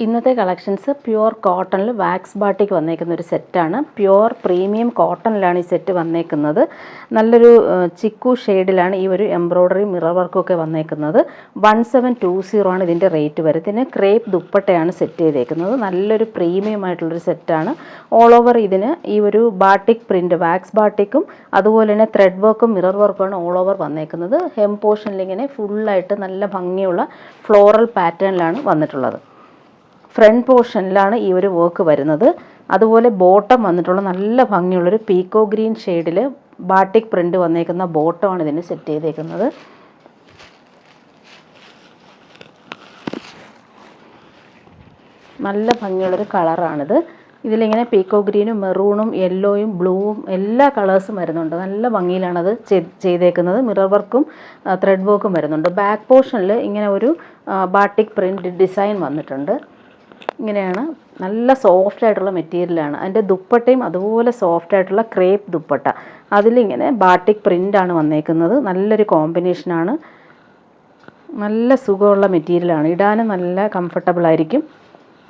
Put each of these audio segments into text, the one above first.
ഇന്നത്തെ collections pure കോട്ടണിൽ wax ബാട്ടിക്ക് വന്നേക്കുന്ന ഒരു സെറ്റാണ്. പ്യുവർ പ്രീമിയം കോട്ടണിലാണ് ഈ സെറ്റ് വന്നേക്കുന്നത്. നല്ലൊരു ചിക്കു ഷെയ്ഡിലാണ് ഈ ഒരു എംബ്രോയ്ഡറി മിറർ വർക്കൊക്കെ വന്നേക്കുന്നത്. 1720 ആണ് ഇതിൻ്റെ റേറ്റ് വരുന്നത്. ഇതിന് ക്രേപ്പ് ദുപ്പട്ടയാണ് സെറ്റ് ചെയ്തേക്കുന്നത്. നല്ലൊരു പ്രീമിയം ആയിട്ടുള്ളൊരു സെറ്റാണ്. ഓൾ ഓവർ ഇതിന് ഈ ഒരു ബാട്ടിക് പ്രിൻറ്റ് വാക്സ് ബാട്ടിക്കും അതുപോലെ തന്നെ ത്രെഡ് വർക്കും മിറർ വർക്കുമാണ് ഓൾ ഓവർ വന്നേക്കുന്നത്. ഹെം പോർഷനിൽ ഇങ്ങനെ ഫുള്ളായിട്ട് നല്ല ഭംഗിയുള്ള ഫ്ലോറൽ പാറ്റേണിലാണ് വന്നിട്ടുള്ളത്. ഫ്രണ്ട് പോർഷനിലാണ് ഈ ഒരു വർക്ക് വരുന്നത്. അതുപോലെ ബോട്ടം വന്നിട്ടുള്ള നല്ല ഭംഗിയുള്ളൊരു പീക്കോ ഗ്രീൻ ഷെയ്ഡിൽ ബാട്ടിക് പ്രിൻ്റ് വന്നേക്കുന്ന ബോട്ടമാണ് ഇതിന് സെറ്റ് ചെയ്തേക്കുന്നത്. നല്ല ഭംഗിയുള്ളൊരു കളറാണിത്. ഇതിലിങ്ങനെ പീക്കോ ഗ്രീനും മെറൂണും യെല്ലോയും ബ്ലൂവും എല്ലാ കളേഴ്സും വരുന്നുണ്ട്. നല്ല ഭംഗിയിലാണത് ചെയ്തേക്കുന്നത്. മിറർ വർക്കും ത്രെഡ് വർക്കും വരുന്നുണ്ട്. ബാക്ക് പോർഷനിൽ ഇങ്ങനെ ഒരു ബാട്ടിക് പ്രിൻ്റ് ഡിസൈൻ വന്നിട്ടുണ്ട്. ഇങ്ങനെയാണ്. നല്ല സോഫ്റ്റ് ആയിട്ടുള്ള മെറ്റീരിയലാണ്. അതിൻ്റെ ദുപ്പട്ടയും അതുപോലെ സോഫ്റ്റ് ആയിട്ടുള്ള ക്രേപ്പ് ദുപ്പട്ട. അതിലിങ്ങനെ ബാട്ടിക് പ്രിൻ്റാണ് വന്നേക്കുന്നത്. നല്ലൊരു കോമ്പിനേഷനാണ്. നല്ല സുഖമുള്ള മെറ്റീരിയലാണ്. ഇടാനും നല്ല കംഫർട്ടബിൾ ആയിരിക്കും.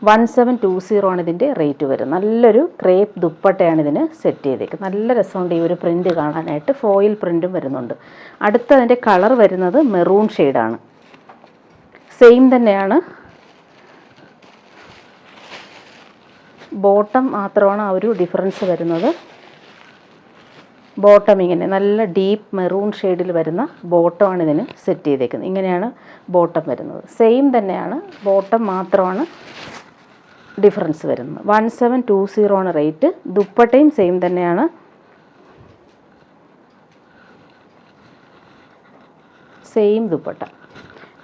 1720 ആണ് ഇതിൻ്റെ റേറ്റ് വരും. നല്ലൊരു ക്രേപ്പ് ദുപ്പട്ടയാണ് ഇതിന് സെറ്റ് ചെയ്തേക്കുന്നത്. നല്ല രസമുണ്ട് ഈ ഒരു പ്രിൻ്റ് കാണാനായിട്ട്. ഫോയിൽ പ്രിൻറ്റും വരുന്നുണ്ട്. അടുത്ത അതിൻ്റെ കളർ വരുന്നത് മെറൂൺ ഷെയ്ഡാണ്. സെയിം തന്നെയാണ്. ബോട്ടം മാത്രമാണ് ആ ഒരു ഡിഫറൻസ് വരുന്നത്. ബോട്ടം ഇങ്ങനെ നല്ല ഡീപ്പ് മെറൂൺ ഷെയ്ഡിൽ വരുന്ന ബോട്ടമാണ് ഇതിന് സെറ്റ് ചെയ്തേക്കുന്നത്. ഇങ്ങനെയാണ് ബോട്ടം വരുന്നത്. സെയിം തന്നെയാണ്. ബോട്ടം മാത്രമാണ് ഡിഫറൻസ് വരുന്നത്. 1720 ആണ് റേറ്റ്. ദുപ്പട്ടയും സെയിം തന്നെയാണ്. സെയിം ദുപ്പട്ട.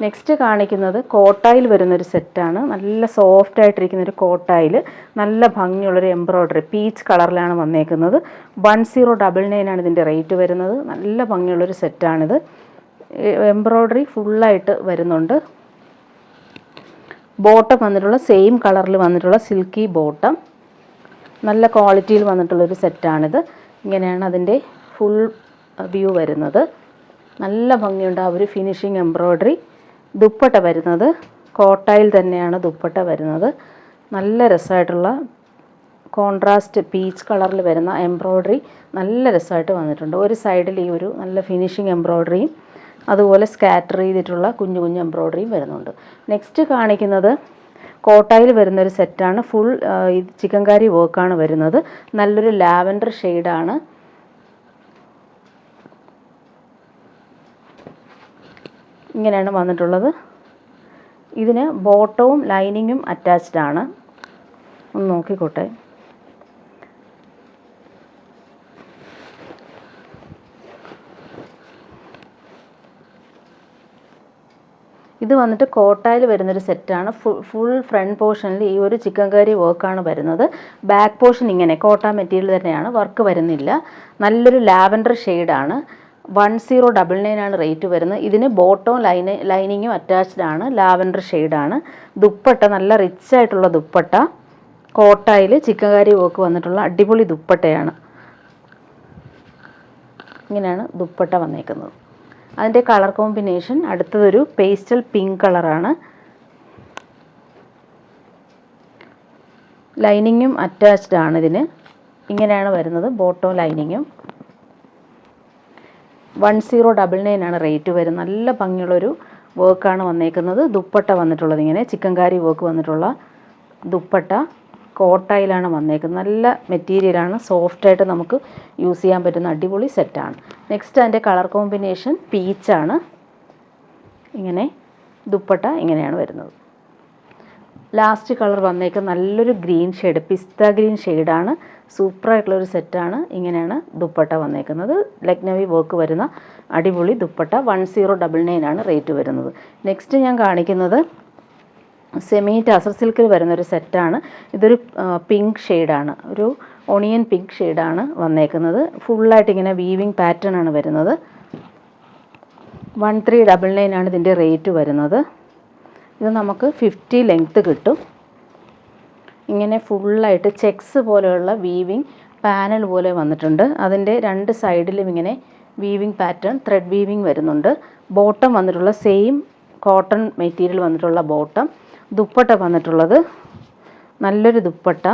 നെക്സ്റ്റ് കാണിക്കുന്നത് കോട്ടായിൽ വരുന്നൊരു സെറ്റാണ്. നല്ല സോഫ്റ്റ് ആയിട്ടിരിക്കുന്നൊരു കോട്ടായിൽ നല്ല ഭംഗിയുള്ളൊരു എംബ്രോയ്ഡറി പീച്ച് കളറിലാണ് വന്നേക്കുന്നത്. 1099 ആണ് ഇതിൻ്റെ റേറ്റ് വരുന്നത്. നല്ല ഭംഗിയുള്ളൊരു സെറ്റാണിത്. എംബ്രോയ്ഡറി ഫുള്ളായിട്ട് വരുന്നുണ്ട്. ബോട്ടം വന്നിട്ടുള്ള സെയിം കളറിൽ വന്നിട്ടുള്ള സിൽക്കി ബോട്ടം. നല്ല ക്വാളിറ്റിയിൽ വന്നിട്ടുള്ളൊരു സെറ്റാണിത്. ഇങ്ങനെയാണ് അതിൻ്റെ ഫുൾ വ്യൂ വരുന്നത്. നല്ല ഭംഗിയുണ്ട് ആ ഒരു ഫിനിഷിങ് എംബ്രോയ്ഡറി. ദുപ്പട്ട വരുന്നത് കോട്ടായിൽ തന്നെയാണ് ദുപ്പട്ട വരുന്നത്. നല്ല രസമായിട്ടുള്ള കോൺട്രാസ്റ്റ് പീച്ച് കളറിൽ വരുന്ന എംബ്രോയ്ഡറി നല്ല രസമായിട്ട് വന്നിട്ടുണ്ട്. ഒരു സൈഡിൽ ഈ ഒരു നല്ല ഫിനിഷിങ് എംബ്രോയ്ഡറിയും അതുപോലെ സ്കാറ്റർ ചെയ്തിട്ടുള്ള കുഞ്ഞു കുഞ്ഞു എംബ്രോയ്ഡറിയും വരുന്നുണ്ട്. നെക്സ്റ്റ് കാണിക്കുന്നത് കോട്ടായിൽ വരുന്നൊരു സെറ്റാണ്. ഫുൾ ചിക്കൻകാരി വർക്കാണ് വരുന്നത്. നല്ലൊരു ലാവൻഡർ ഷെയ്ഡാണ്. ഇങ്ങനെയാണ് വന്നിട്ടുള്ളത്. ഇതിന് ബോട്ടവും ലൈനിങ്ങും അറ്റാച്ച്ഡ് ആണ്. ഒന്ന് നോക്കിക്കോട്ടെ. ഇത് വന്നിട്ട് കോട്ടായിൽ വരുന്നൊരു സെറ്റാണ്. ഫുൾ ഫ്രണ്ട് പോർഷനിൽ ഈ ഒരു ചിക്കൻകാരി വർക്കാണ് വരുന്നത്. ബാക്ക് പോർഷൻ ഇങ്ങനെ കോട്ട മെറ്റീരിയൽ തന്നെയാണ്. വർക്ക് വരുന്നില്ല. നല്ലൊരു ലാവൻഡർ ഷെയ്ഡാണ്. 1099 ആണ് റേറ്റ് വരുന്നത്. ഇതിന് ബോട്ടവും ലൈനിങ്ങും അറ്റാച്ച്ഡ് ആണ്. ലാവൻഡർ ഷെയ്ഡാണ്. ദുപ്പട്ട നല്ല റിച്ച് ആയിട്ടുള്ള ദുപ്പട്ട. കോട്ടായിൽ ചിക്കൻകാരി വർക്ക് വന്നിട്ടുള്ള അടിപൊളി ദുപ്പട്ടയാണ്. ഇങ്ങനെയാണ് ദുപ്പട്ട വന്നേക്കുന്നത്. അതിൻ്റെ കളർ കോമ്പിനേഷൻ അടുത്തതൊരു പേസ്റ്റൽ പിങ്ക് കളറാണ്. ലൈനിങ്ങും അറ്റാച്ച്ഡ് ആണ് ഇതിന്. ഇങ്ങനെയാണ് വരുന്നത് ബോട്ടവും ലൈനിങ്ങും. 1099 ആണ് റേറ്റ് വരുന്നത്. നല്ല ഭംഗിയുള്ളൊരു വർക്കാണ് വന്നേക്കുന്നത്. ദുപ്പട്ട വന്നിട്ടുള്ളത് ഇങ്ങനെ ചിക്കൻകാരി വർക്ക് വന്നിട്ടുള്ള ദുപ്പട്ട കോട്ടായിലാണ് വന്നേക്കുന്നത്. നല്ല മെറ്റീരിയലാണ്. സോഫ്റ്റായിട്ട് നമുക്ക് യൂസ് ചെയ്യാൻ പറ്റുന്ന അടിപൊളി സെറ്റാണ്. നെക്സ്റ്റ് അതിൻ്റെ കളർ കോമ്പിനേഷൻ പീച്ചാണ്. ഇങ്ങനെ ദുപ്പട്ട ഇങ്ങനെയാണ് വരുന്നത്. ലാസ്റ്റ് കളർ വന്നേക്കുന്നത് നല്ലൊരു ഗ്രീൻ ഷെയ്ഡ് പിസ്ത ഗ്രീൻ ഷെയ്ഡാണ്. സൂപ്പറായിട്ടുള്ളൊരു സെറ്റാണ്. ഇങ്ങനെയാണ് ദുപ്പട്ട വന്നേക്കുന്നത്. ലക്നവി വർക്ക് വരുന്ന അടിപൊളി ദുപ്പട്ട. 1099 ആണ് റേറ്റ് വരുന്നത്. നെക്സ്റ്റ് ഞാൻ കാണിക്കുന്നത് സെമി ടസർ സിൽക്കിൽ വരുന്നൊരു സെറ്റാണ്. ഇതൊരു പിങ്ക് ഷെയ്ഡാണ്. ഒരു ഓണിയൻ പിങ്ക് ഷെയ്ഡാണ് വന്നേക്കുന്നത്. ഫുള്ളായിട്ട് ഇങ്ങനെ വീവിങ് പാറ്റേൺ ആണ് വരുന്നത്. 1399 ആണ് ഇതിൻ്റെ റേറ്റ് വരുന്നത്. ഇത് നമുക്ക് 50 ലെങ്ത്ത് കിട്ടും. ഇങ്ങനെ ഫുള്ളായിട്ട് ചെക്സ് പോലെയുള്ള വീവിങ് പാനൽ പോലെ വന്നിട്ടുണ്ട്. അതിൻ്റെ രണ്ട് സൈഡിലും ഇങ്ങനെ വീവിങ് പാറ്റേൺ ത്രെഡ് വീവിങ് വരുന്നുണ്ട്. ബോട്ടം വന്നിട്ടുള്ള സെയിം കോട്ടൺ മെറ്റീരിയൽ വന്നിട്ടുള്ള ബോട്ടം. ദുപ്പട്ട വന്നിട്ടുള്ളത് നല്ലൊരു ദുപ്പട്ട,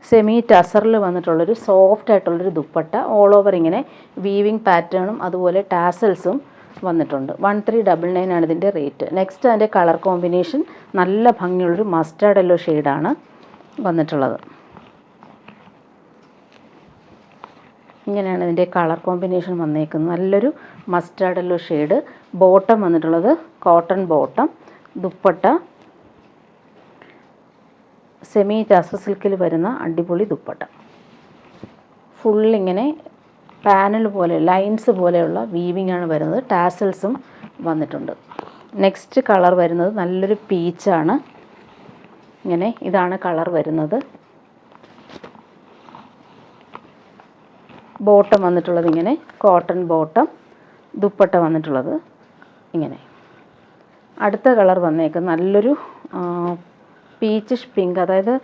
സെമി ടസറിൽ വന്നിട്ടുള്ളൊരു സോഫ്റ്റ് ആയിട്ടുള്ളൊരു ദുപ്പട്ട, ഓൾ ഓവർ ഇങ്ങനെ വീവിങ് പാറ്റേണും അതുപോലെ ടാസൽസും വന്നിട്ടുണ്ട്. 1399 ആണ് ഇതിൻ്റെ റേറ്റ്. നെക്സ്റ്റ് അതിൻ്റെ കളർ കോമ്പിനേഷൻ നല്ല ഭംഗിയുള്ളൊരു മസ്റ്റാർഡ് യെല്ലോ ഷെയ്ഡാണ് വന്നിട്ടുള്ളത്. ഇങ്ങനെയാണ് ഇതിൻ്റെ കളർ കോമ്പിനേഷൻ വന്നേക്കുന്നത്. നല്ലൊരു മസ്റ്റാർഡ് യെല്ലോ ഷെയ്ഡ്. ബോട്ടം വന്നിട്ടുള്ളത് cotton bottom, dupatta semi tussar സിൽക്കിൽ വരുന്ന അടിപൊളി ദുപ്പട്ട. ഫുള്ളിങ്ങനെ പാനൽ പോലെ ലൈൻസ് പോലെയുള്ള വീവിംഗ് ആണ് വരുന്നത്. ടാസൽസും വന്നിട്ടുണ്ട്. നെക്സ്റ്റ് കളർ വരുന്നത് നല്ലൊരു പീച്ചാണ്. ഇങ്ങനെ ഇതാണ് കളർ വരുന്നത്. ബോട്ടം വന്നിട്ടുള്ളത് ഇങ്ങനെ കോട്ടൺ ബോട്ടം, ദുപ്പട്ട വന്നിട്ടുള്ളത് ഇങ്ങനെ. അടുത്ത കളർ വന്നേക്കുന്നത് നല്ലൊരു പീച്ചിഷ് പിങ്ക്, അതായത്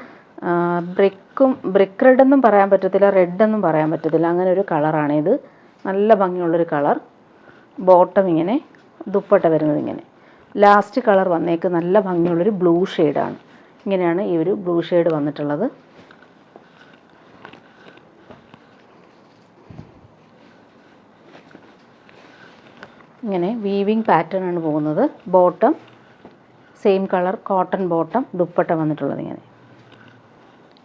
ബ്രിക്ക് റെഡ് എന്നും പറയാൻ പറ്റത്തില്ല, റെഡ് എന്നും പറയാൻ പറ്റത്തില്ല, അങ്ങനെ ഒരു കളറാണിത്. നല്ല ഭംഗിയുള്ളൊരു കളർ. ബോട്ടം ഇങ്ങനെ, ദുപ്പട്ട വരുന്നത് ഇങ്ങനെ. ലാസ്റ്റ് കളർ വന്നേക്ക് നല്ല ഭംഗിയുള്ളൊരു ബ്ലൂ ഷെയ്ഡാണ്. ഇങ്ങനെയാണ് ഈ ഒരു ബ്ലൂ ഷെയ്ഡ് വന്നിട്ടുള്ളത്. ഇങ്ങനെ വീവിങ് പാറ്റേൺ ആണ് പോകുന്നത്. Bottom same colour cotton bottom, dupatta വന്നിട്ടുള്ളത്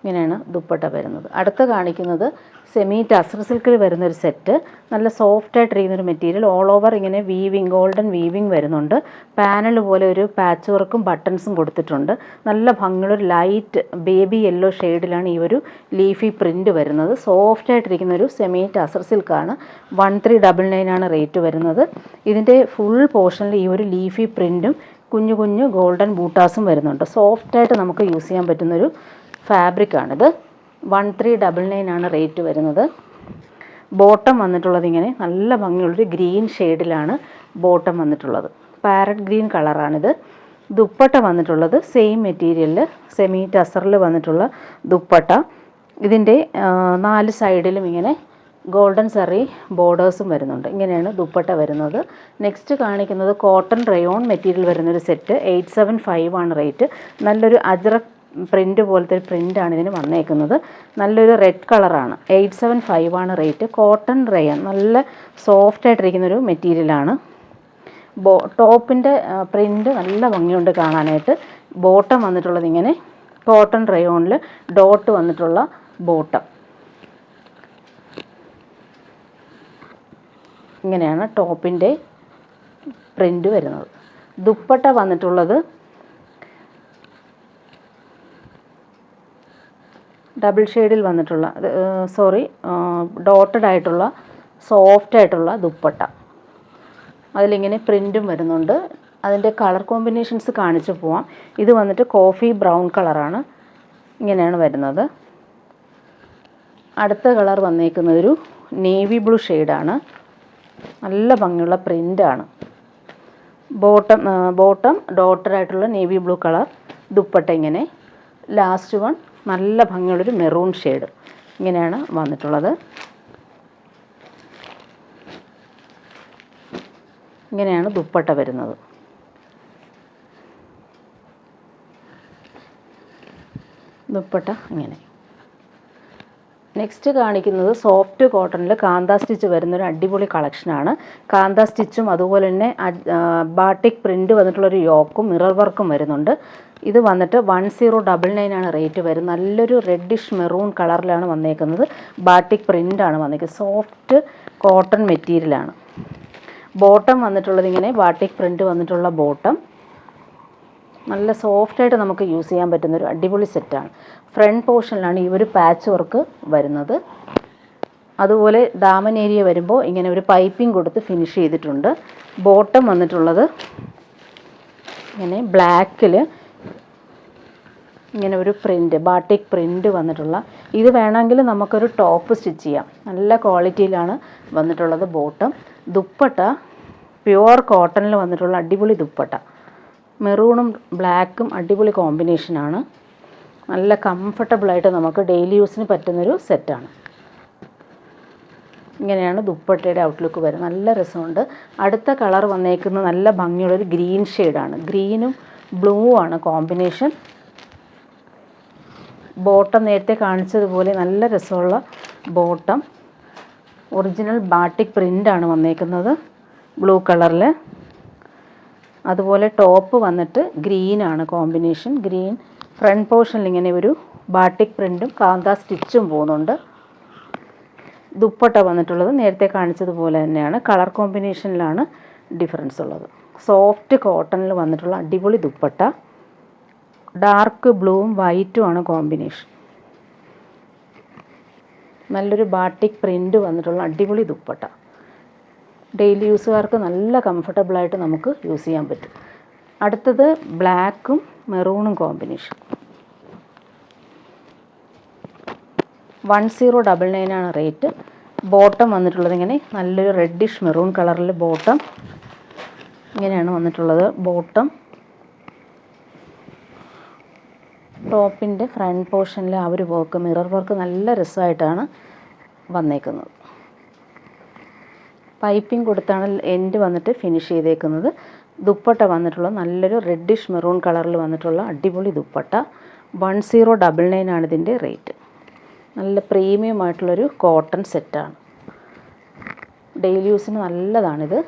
ഇങ്ങനെയാണ് ദുപ്പട്ട വരുന്നത്. അടുത്ത കാണിക്കുന്നത് സെമി ടസർ സിൽക്കിൽ വരുന്നൊരു സെറ്റ്. നല്ല സോഫ്റ്റായിട്ടിരിക്കുന്നൊരു മെറ്റീരിയൽ. ഓൾ ഓവർ ഇങ്ങനെ വീവിങ്, ഗോൾഡൻ വീവിങ് വരുന്നുണ്ട്. പാനൽ പോലെ ഒരു പാച്ച് വർക്കും ബട്ടൺസും കൊടുത്തിട്ടുണ്ട്. നല്ല ഭംഗിയുള്ളൊരു ലൈറ്റ് ബേബി യെല്ലോ ഷെയ്ഡിലാണ് ഈ ഒരു ലീഫി പ്രിൻറ്റ് വരുന്നത്. സോഫ്റ്റായിട്ടിരിക്കുന്നൊരു സെമി ടസർ സിൽക്കാണ്. 1399 ആണ് റേറ്റ് വരുന്നത്. ഇതിൻ്റെ ഫുൾ പോർഷനിൽ ഈ ഒരു ലീഫി പ്രിൻറ്റും കുഞ്ഞു കുഞ്ഞു ഗോൾഡൻ ബൂട്ടാസും വരുന്നുണ്ട്. സോഫ്റ്റായിട്ട് നമുക്ക് യൂസ് ചെയ്യാൻ പറ്റുന്നൊരു ഫാബ്രിക്കാണിത്. 1399 ആണ് റേറ്റ് വരുന്നത്. ബോട്ടം വന്നിട്ടുള്ളത് ഇങ്ങനെ നല്ല ഭംഗിയുള്ളൊരു ഗ്രീൻ ഷെയ്ഡിലാണ് ബോട്ടം വന്നിട്ടുള്ളത്. Parrot green കളറാണിത്. ദുപ്പട്ട വന്നിട്ടുള്ളത് സെയിം മെറ്റീരിയലിൽ സെമി ടസറിൽ വന്നിട്ടുള്ള ദുപ്പട്ട. ഇതിൻ്റെ 4 സൈഡിലും ഇങ്ങനെ ഗോൾഡൻ സറി ബോർഡേഴ്സും വരുന്നുണ്ട്. ഇങ്ങനെയാണ് ദുപ്പട്ട വരുന്നത്. നെക്സ്റ്റ് കാണിക്കുന്നത് കോട്ടൺ റയോൺ മെറ്റീരിയൽ വരുന്നൊരു സെറ്റ്. 875 ആണ് റേറ്റ്. നല്ലൊരു അജ്രക് പ്രിൻ്റ് പോലത്തെ ഒരു പ്രിൻ്റാണ് ഇതിന് വന്നേക്കുന്നത്. നല്ലൊരു റെഡ് കളറാണ്. 875 ആണ് റേറ്റ്. കോട്ടൺ റയോൺ നല്ല സോഫ്റ്റായിട്ടിരിക്കുന്നൊരു മെറ്റീരിയലാണ്. ടോപ്പിൻ്റെ പ്രിൻ്റ് നല്ല ഭംഗിയുണ്ട് കാണാനായിട്ട്. ബോട്ടം വന്നിട്ടുള്ളത് ഇങ്ങനെ കോട്ടൺ റയോണിൽ ഡോട്ട് വന്നിട്ടുള്ള ബോട്ടം. ഇങ്ങനെയാണ് ടോപ്പിൻ്റെ പ്രിൻ്റ് വരുന്നത്. ദുപ്പട്ട വന്നിട്ടുള്ളത് ഡബിൾ ഷെയ്ഡിൽ വന്നിട്ടുള്ള ഡോട്ടഡ് ആയിട്ടുള്ള സോഫ്റ്റായിട്ടുള്ള ദുപ്പട്ട. അതിലിങ്ങനെ പ്രിൻറ്റും വരുന്നുണ്ട്. അതിൻ്റെ കളർ കോമ്പിനേഷൻസ് കാണിച്ചു പോവാം. ഇത് വന്നിട്ട് കോഫി ബ്രൗൺ കളറാണ്. ഇങ്ങനെയാണ് വരുന്നത്. അടുത്ത കളർ വന്നേക്കുന്നതൊരു നേവി ബ്ലൂ ഷെയ്ഡാണ്. നല്ല ഭംഗിയുള്ള പ്രിൻ്റാണ്. ബോട്ടം ഡോട്ടഡ് ആയിട്ടുള്ള നേവി ബ്ലൂ കളർ, ദുപ്പട്ട ഇങ്ങനെ. ലാസ്റ്റ് വൺ നല്ല ഭംഗിയുള്ളൊരു മെറൂൺ ഷെയ്ഡ്. ഇങ്ങനെയാണ് വന്നിട്ടുള്ളത്. ഇങ്ങനെയാണ് ദുപ്പട്ട വരുന്നത്. ദുപ്പട്ട ഇങ്ങനെ. നെക്സ്റ്റ് കാണിക്കുന്നത് സോഫ്റ്റ് കോട്ടണിൽ കാന്ത സ്റ്റിച്ച് വരുന്നൊരു അടിപൊളി കളക്ഷനാണ്. കാന്ത സ്റ്റിച്ചും അതുപോലെ തന്നെ ബാട്ടിക് പ്രിൻ്റ് വന്നിട്ടുള്ളൊരു യോക്കും മിറർ വർക്കും വരുന്നുണ്ട്. ഇത് വന്നിട്ട് 1099 ആണ് റേറ്റ് വരുന്നത്. നല്ലൊരു റെഡിഷ് മെറൂൺ കളറിലാണ് വന്നേക്കുന്നത്. ബാട്ടിക് പ്രിൻ്റാണ് വന്നേക്കുന്നത്. സോഫ്റ്റ് കോട്ടൺ മെറ്റീരിയലാണ്. ബോട്ടം വന്നിട്ടുള്ളത് ഇങ്ങനെ ബാട്ടിക് പ്രിൻ്റ് വന്നിട്ടുള്ള ബോട്ടം. നല്ല സോഫ്റ്റായിട്ട് നമുക്ക് യൂസ് ചെയ്യാൻ പറ്റുന്നൊരു അടിപൊളി സെറ്റാണ്. ഫ്രണ്ട് പോർഷനിലാണ് ഈ ഒരു പാച്ച് വർക്ക് വരുന്നത്. അതുപോലെ ദാമൻ ഏരിയ വരുമ്പോൾ ഇങ്ങനെ ഒരു പൈപ്പിംഗ് കൊടുത്ത് ഫിനിഷ് ചെയ്തിട്ടുണ്ട്. ബോട്ടം വന്നിട്ടുള്ളത് ഇങ്ങനെ ബ്ലാക്കിൽ ഇങ്ങനെ ഒരു പ്രിൻ്റ് ബാട്ടിക് പ്രിൻ്റ് വന്നിട്ടുള്ള. ഇത് വേണമെങ്കിൽ നമുക്കൊരു ടോപ്പ് സ്റ്റിച്ച് ചെയ്യാം. നല്ല ക്വാളിറ്റിയിലാണ് വന്നിട്ടുള്ളത് ബോട്ടം. ദുപ്പട്ട പ്യുവർ കോട്ടണിൽ വന്നിട്ടുള്ള അടിപൊളി ദുപ്പട്ട. മെറൂണും ബ്ലാക്കും അടിപൊളി കോമ്പിനേഷനാണ്. നല്ല കംഫർട്ടബിളായിട്ട് നമുക്ക് ഡെയിലി യൂസിന് പറ്റുന്നൊരു സെറ്റാണ്. ഇങ്ങനെയാണ് ദുപ്പട്ടയുടെ ഔട്ട്ലുക്ക് വരുന്നത്. നല്ല രസമുണ്ട്. അടുത്ത കളർ വന്നേക്കുന്നത് നല്ല ഭംഗിയുള്ളൊരു ഗ്രീൻ ഷെയ്ഡാണ്. ഗ്രീനും ബ്ലൂ ആണ് കോമ്പിനേഷൻ. ബോട്ടം നേരത്തെ കാണിച്ചതുപോലെ നല്ല രസമുള്ള ബോട്ടം. ഒറിജിനൽ ബാട്ടിക് പ്രിൻ്റാണ് വന്നേക്കുന്നത് ബ്ലൂ കളറിൽ. അതുപോലെ ടോപ്പ് വന്നിട്ട് ഗ്രീനാണ് കോമ്പിനേഷൻ. ഗ്രീൻ ഫ്രണ്ട് പോർഷനിൽ ഇങ്ങനെ ഒരു ബാട്ടിക് പ്രിൻറ്റും കാന്ത സ്റ്റിച്ചും പോകുന്നുണ്ട്. ദുപ്പട്ട വന്നിട്ടുള്ളത് നേരത്തെ കാണിച്ചതുപോലെ തന്നെയാണ്. കളർ കോമ്പിനേഷനിലാണ് ഡിഫറൻസ് ഉള്ളത്. സോഫ്റ്റ് കോട്ടണിൽ വന്നിട്ടുള്ള അടിപൊളി ദുപ്പട്ട. ഡാർക്ക് ബ്ലൂവും വൈറ്റും ആണ് കോമ്പിനേഷൻ. നല്ലൊരു ബാട്ടിക് പ്രിൻ്റ് വന്നിട്ടുള്ള അടിപൊളി ദുപ്പട്ട. ഡെയിലി യൂസുകാർക്ക് നല്ല കംഫർട്ടബിളായിട്ട് നമുക്ക് യൂസ് ചെയ്യാൻ പറ്റും. അടുത്തത് ബ്ലാക്കും മെറൂണും കോമ്പിനേഷൻ. 1099 ആണ് റേറ്റ്. ബോട്ടം വന്നിട്ടുള്ളത് ഇങ്ങനെ നല്ലൊരു റെഡിഷ് മെറൂൺ കളറിൽ ബോട്ടം. ഇങ്ങനെയാണ് വന്നിട്ടുള്ളത് ബോട്ടം. ടോപ്പിൻ്റെ ഫ്രണ്ട് പോർഷനിൽ ആ ഒരു വർക്ക്, മിറർ വർക്ക് നല്ല രസമായിട്ടാണ് വന്നേക്കുന്നത്. പൈപ്പിംഗ് കൊടുത്താണ് എൻഡ് വന്നിട്ട് ഫിനിഷ് ചെയ്തേക്കുന്നത്. ദുപ്പട്ട വന്നിട്ടുള്ള നല്ലൊരു റെഡിഷ് മെറൂൺ കളറിൽ വന്നിട്ടുള്ള അടിപൊളി ദുപ്പട്ട. 1099 ആണ് ഇതിൻ്റെ റേറ്റ്. നല്ല പ്രീമിയം ആയിട്ടുള്ളൊരു കോട്ടൺ സെറ്റാണ്. ഡെയിലി യൂസിന് നല്ലതാണിത്.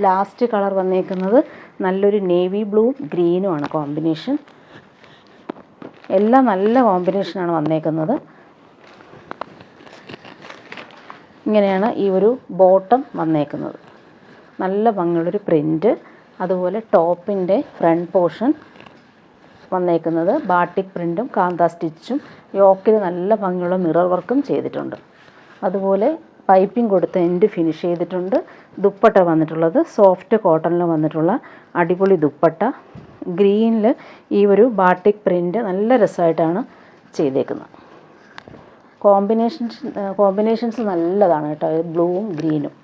ലാസ്റ്റ് കളർ വന്നേക്കുന്നത് നല്ലൊരു നേവി ബ്ലൂവും ഗ്രീനും ആണ് കോമ്പിനേഷൻ. എല്ലാം നല്ല കോമ്പിനേഷനാണ് വന്നേക്കുന്നത്. ഇങ്ങനെയാണ് ഈ ഒരു ബോട്ടം വന്നേക്കുന്നത്. നല്ല ഭംഗിയുള്ളൊരു പ്രിൻറ്റ്. അതുപോലെ ടോപ്പിൻ്റെ ഫ്രണ്ട് പോർഷൻ വന്നേക്കുന്നത് ബാട്ടിക് പ്രിൻറ്റും കാന്ത സ്റ്റിച്ചും. യോക്കിൽ നല്ല ഭംഗിയുള്ള മിറർ വർക്കും ചെയ്തിട്ടുണ്ട്. അതുപോലെ പൈപ്പിംഗ് കൊടുത്ത് എൻഡ് ഫിനിഷ് ചെയ്തിട്ടുണ്ട്. ദുപ്പട്ട വന്നിട്ടുള്ളത് സോഫ്റ്റ് കോട്ടണിൽ വന്നിട്ടുള്ള അടിപൊളി ദുപ്പട്ട. ഗ്രീനിൽ ഈ ഒരു ബാട്ടിക് പ്രിൻറ്റ് നല്ല രസമായിട്ടാണ് ചെയ്തേക്കുന്നത്. കോമ്പിനേഷൻസ് നല്ലതാണ് കേട്ടോ, ബ്ലൂവും ഗ്രീനും.